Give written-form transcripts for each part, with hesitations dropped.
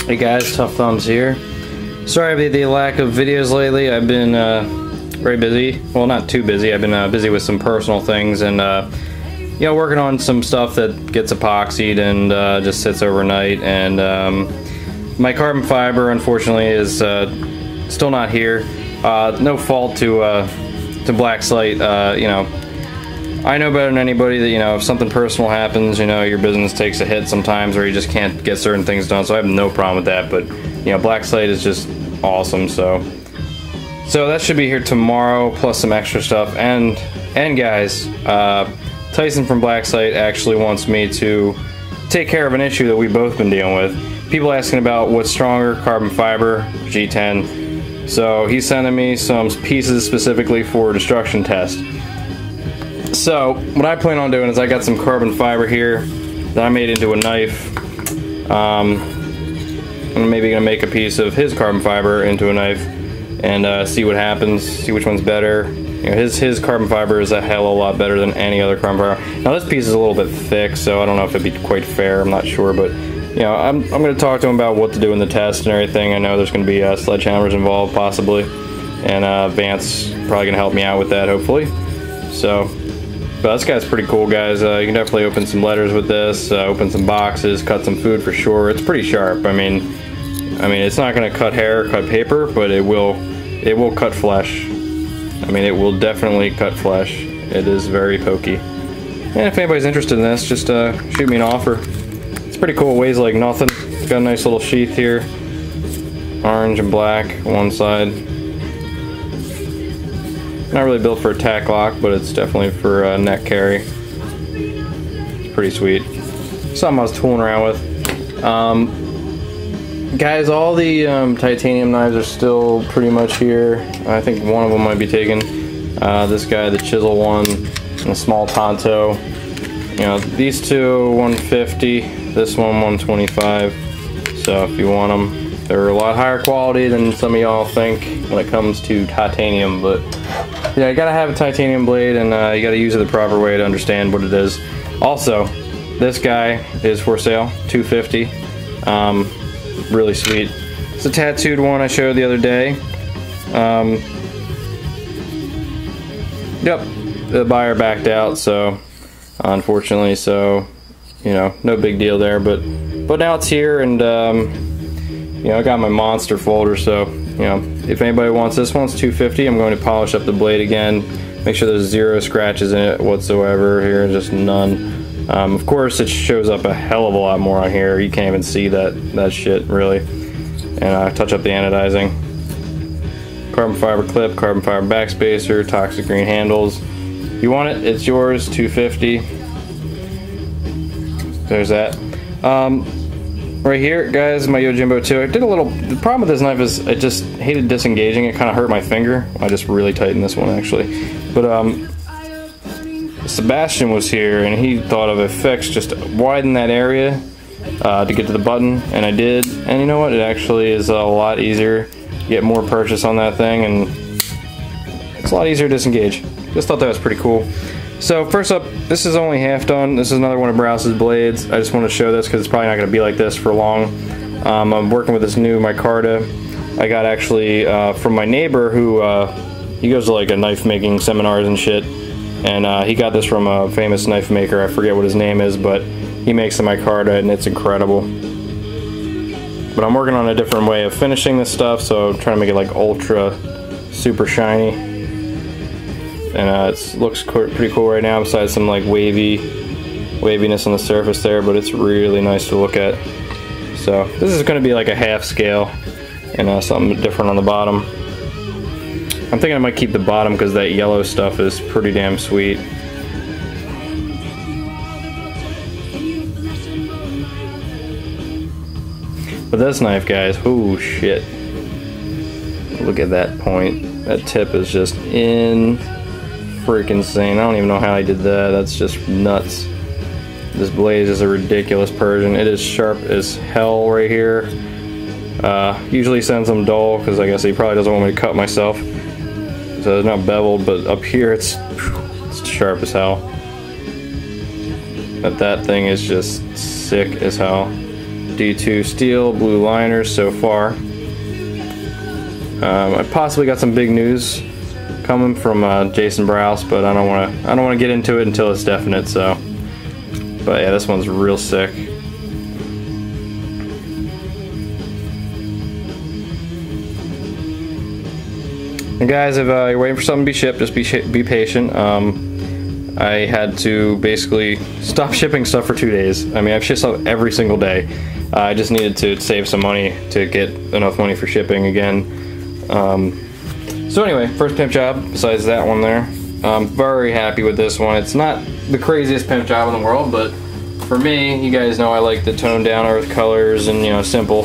Hey guys, Tough Thumbs here. Sorry about the lack of videos lately. I've been very busy. Well, not too busy. I've been busy with some personal things and you know, working on some stuff that gets epoxied and just sits overnight. And my carbon fiber, unfortunately, is still not here. No fault to Black Slate. You know, I know better than anybody that, you know, if something personal happens, you know, your business takes a hit sometimes, or you just can't get certain things done. So I have no problem with that. But you know, Black Slate is just awesome. So that should be here tomorrow, plus some extra stuff. And guys, Tyson from Black Slate actually wants me to take care of an issue that we've both been dealing with. People asking about what's stronger, carbon fiber, G10. So he's sending me some pieces specifically for destruction test. So what I plan on doing is I got some carbon fiber here that I made into a knife. I'm maybe gonna make a piece of his carbon fiber into a knife and see what happens, see which one's better. You know, his carbon fiber is a hell of a lot better than any other carbon fiber. Now this piece is a little bit thick, so I don't know if it'd be quite fair, I'm not sure, but you know, I'm gonna talk to him about what to do in the test and everything. I know there's gonna be sledgehammers involved possibly, and Vance probably gonna help me out with that hopefully. So, but this guy's pretty cool, guys. You can definitely open some letters with this, open some boxes, cut some food for sure. It's pretty sharp. I mean, it's not gonna cut hair, cut paper, but it will cut flesh. I mean, it will definitely cut flesh. It is very pokey. And if anybody's interested in this, just shoot me an offer. It's pretty cool. It weighs like nothing. It's got a nice little sheath here. Orange and black, one side. Not really built for a tack lock, but it's definitely for neck carry. It's pretty sweet. Something I was tooling around with. Guys, all the titanium knives are still pretty much here. I think one of them might be taken. This guy, the chisel one, and the small Tanto. You know, these two, 150. This one, 125. So if you want them, they're a lot higher quality than some of y'all think when it comes to titanium. But yeah, you gotta have a titanium blade, and you gotta use it the proper way to understand what it is. Also, this guy is for sale, $250. Really sweet. It's a tattooed one I showed the other day. Yep, the buyer backed out, so unfortunately, so you know, no big deal there. But now it's here, and you know, I got my monster folder, so you know, if anybody wants this one, it's $250. I'm going to polish up the blade again, make sure there's 0 scratches in it whatsoever here, just none. Of course, it shows up a hell of a lot more on here. You can't even see that shit, really. And touch up the anodizing. Carbon fiber clip, carbon fiber backspacer, toxic green handles. You want it, it's yours, $250. There's that. Right here, guys, my Yojimbo 2. I did a little. The problem with this knife is I just hated disengaging. It kind of hurt my finger. I just really tightened this one actually. But Sebastian was here and he thought of a fix just to widen that area to get to the button, and I did. And you know what? It actually is a lot easier. Get more purchase on that thing, and it's a lot easier to disengage. Just thought that was pretty cool. So first up, this is only half done. This is another one of Brous's blades. I just want to show this because it's probably not going to be like this for long. I'm working with this new micarta. I got actually from my neighbor who he goes to like a knife making seminars and shit, and he got this from a famous knife maker. I forget what his name is, but he makes the micarta and it's incredible. But I'm working on a different way of finishing this stuff, so I'm trying to make it like ultra super shiny. And it looks pretty cool right now, besides some like waviness on the surface there, but it's really nice to look at. So this is going to be like a half scale and something different on the bottom. I'm thinking I might keep the bottom because that yellow stuff is pretty damn sweet. But this knife, guys, oh shit. Look at that point. That tip is just freaking insane. I don't even know how I did that. That's just nuts. This blade is a ridiculous Persian. It is sharp as hell right here. Usually sends them dull because I guess he probably doesn't want me to cut myself. So it's not beveled, but up here it's sharp as hell. But that thing is just sick as hell. D2 steel, blue liners so far. I possibly got some big news coming from Jason Brous, but I don't want to get into it until it's definite. So, but yeah, this one's real sick. And guys, if you're waiting for something to be shipped, just be patient. I had to basically stop shipping stuff for 2 days. I mean, I've shipped stuff every single day. I just needed to save some money to get enough money for shipping again. So anyway, first pimp job besides that one there. I'm very happy with this one. It's not the craziest pimp job in the world, but for me, you guys know I like the toned down earth colors and, you know, simple.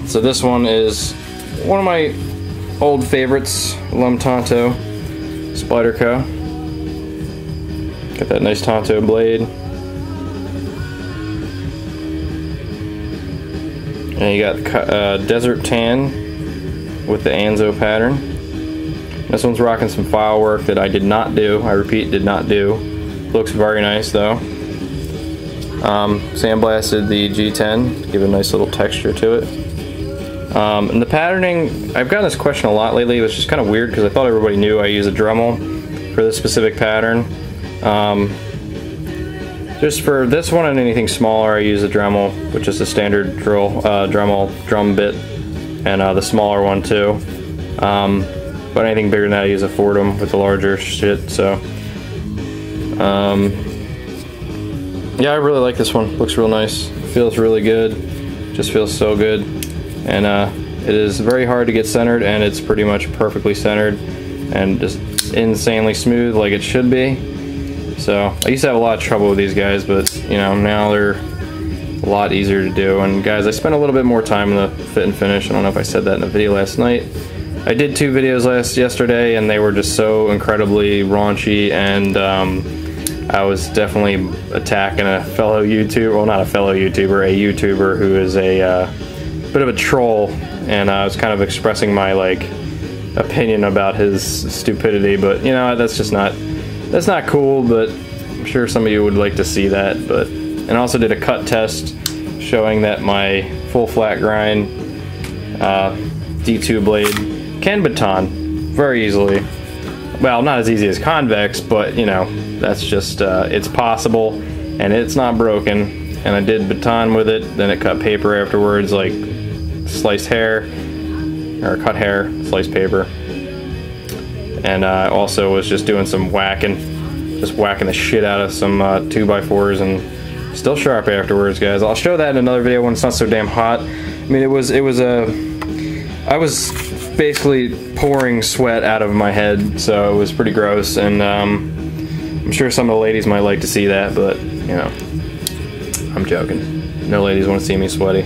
So this one is one of my old favorites, Lum Tanto, Spyderco. Got that nice Tanto blade. And you got Desert Tan with the Anzo pattern. This one's rocking some file work that I did not do. I repeat, did not do. Looks very nice though. Sandblasted the G10 to give a nice little texture to it. And the patterning, I've gotten this question a lot lately. It was just kind of weird because I thought everybody knew I use a Dremel for this specific pattern. Just for this one and anything smaller, I use a Dremel, which is a standard Dremel drum bit, and the smaller one too. But anything bigger than that, I use a Fordham with the larger shit. So, yeah, I really like this one. Looks real nice. Feels really good. Just feels so good. And it is very hard to get centered, and it's pretty much perfectly centered and just insanely smooth like it should be. So I used to have a lot of trouble with these guys, but you know, now they're a lot easier to do. And guys, I spent a little bit more time in the fit and finish. I don't know if I said that in the video last night. I did 2 videos yesterday, and they were just so incredibly raunchy, and I was definitely attacking a fellow YouTuber, well, not a fellow YouTuber, a YouTuber who is a bit of a troll, and I was kind of expressing my like opinion about his stupidity. But you know, that's not cool. But I'm sure some of you would like to see that. But and I also did a cut test showing that my full flat grind D2 blade can baton very easily. Well, not as easy as convex, but you know, that's just it's possible, and it's not broken. And I did baton with it, then it cut paper afterwards, like sliced hair, or cut hair, sliced paper. And I also was just doing some whacking, just whacking the shit out of some 2x4s, and still sharp afterwards, guys. I'll show that in another video when it's not so damn hot. I mean, I was basically pouring sweat out of my head, so it was pretty gross, and I'm sure some of the ladies might like to see that, but you know, I'm joking. No ladies want to see me sweaty.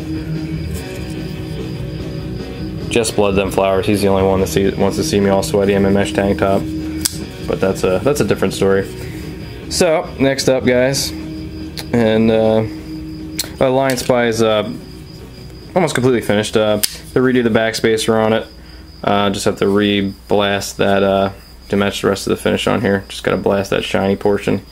Just Blood Them Flowers, he's the only one that wants to see me all sweaty in my mesh tank top, but that's a different story. So next up, guys, and Line Spy is almost completely finished. They redo the backspacer on it. Just have to re-blast that to match the rest of the finish on here. Just gotta blast that shiny portion.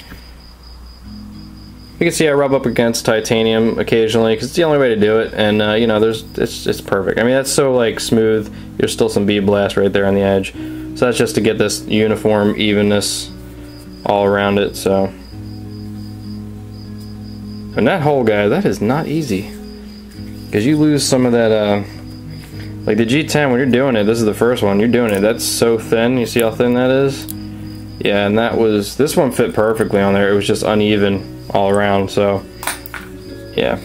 You can see I rub up against titanium occasionally because it's the only way to do it, and you know, it's perfect. I mean, that's so like smooth. There's still some bead blast right there on the edge, so that's just to get this uniform evenness all around it. So, and that hole, guys, that is not easy because you lose some of that. Like the G10, when you're doing it, this is the first one, you're doing it, that's so thin. You see how thin that is? Yeah, and this one fit perfectly on there. It was just uneven all around, so yeah.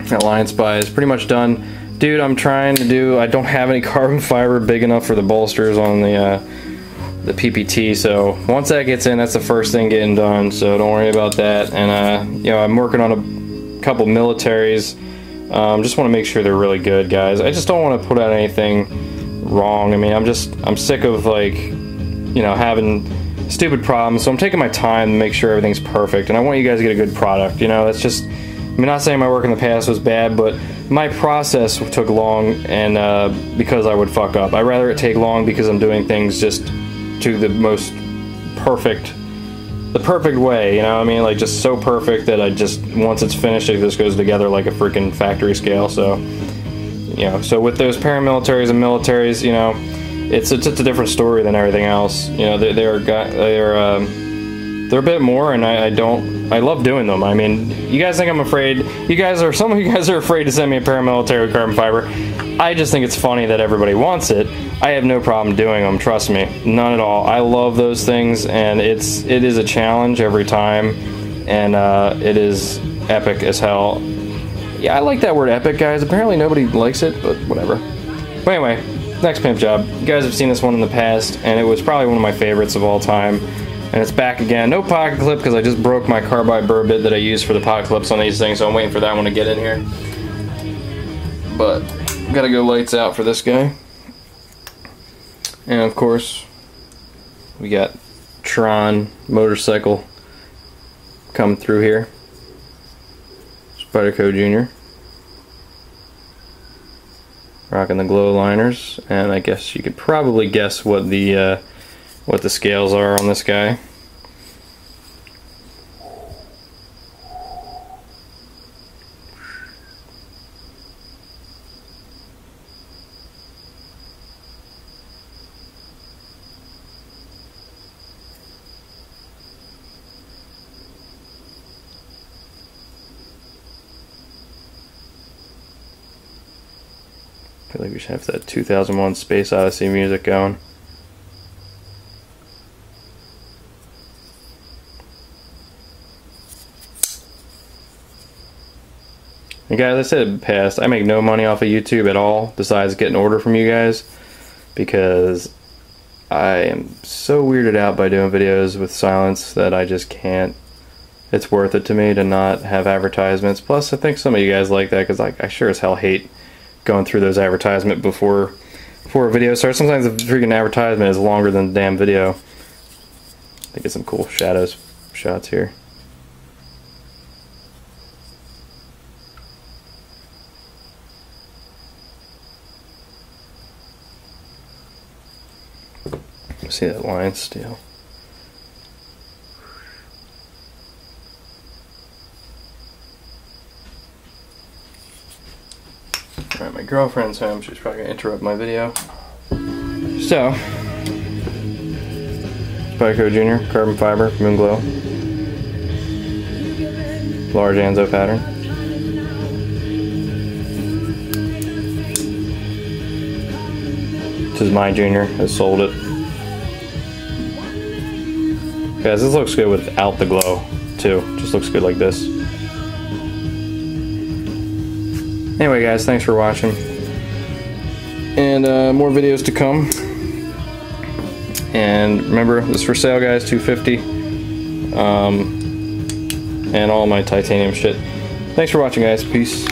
That Line Spy is pretty much done. Dude, I'm trying to do, I don't have any carbon fiber big enough for the bolsters on the PPT, so once that gets in, that's the first thing getting done, so don't worry about that. And you know, I'm working on a couple militaries. Just want to make sure they're really good, guys. I just don't want to put out anything wrong. I mean, I'm sick of like, you know, having stupid problems, so I'm taking my time to make sure everything's perfect, and I want you guys to get a good product. You know, that's just, I'm not saying my work in the past was bad, but my process took long, and because I would fuck up. I'd rather it take long because I'm doing things just to the most perfect the perfect way, you know what I mean? Like, just so perfect that I just, once it's finished, it just goes together like a freaking factory scale. So, you know, so with those paramilitaries and militaries, you know, it's a different story than everything else. You know, they're a bit more, and I love doing them. I mean, you guys think I'm afraid? Some of you guys are afraid to send me a paramilitary with carbon fiber. I just think it's funny that everybody wants it. I have no problem doing them, trust me, none at all. I love those things, and it is a challenge every time, and it is epic as hell. Yeah, I like that word epic, guys. Apparently nobody likes it, but whatever. But anyway, next pimp job. You guys have seen this one in the past, and it was probably one of my favorites of all time. And it's back again. No pocket clip because I just broke my carbide burr bit that I use for the pocket clips on these things, so I'm waiting for that one to get in here. But gotta go lights out for this guy. And of course, we got Tron motorcycle coming through here. Spyderco Jr. Rocking the glow liners, and I guess you could probably guess what the scales are on this guy. I feel like we should have that 2001 Space Odyssey music going. And guys, I said in the past, I make no money off of YouTube at all besides getting an order from you guys, because I am so weirded out by doing videos with silence that I just can't. It's worth it to me to not have advertisements. Plus, I think some of you guys like that, because I sure as hell hate going through those advertisements before a video starts. Sometimes the freaking advertisement is longer than the damn video. I get some cool shadows shots here. See that line still. Alright, my girlfriend's home. She's probably going to interrupt my video. So, Spyderco Jr., carbon fiber, moon glow. Large Anzo pattern. This is my junior that sold it. Guys, this looks good without the glow, too. Just looks good like this. Anyway, guys, thanks for watching. And more videos to come. And remember, this is for sale, guys, $250. And all my titanium shit. Thanks for watching, guys. Peace.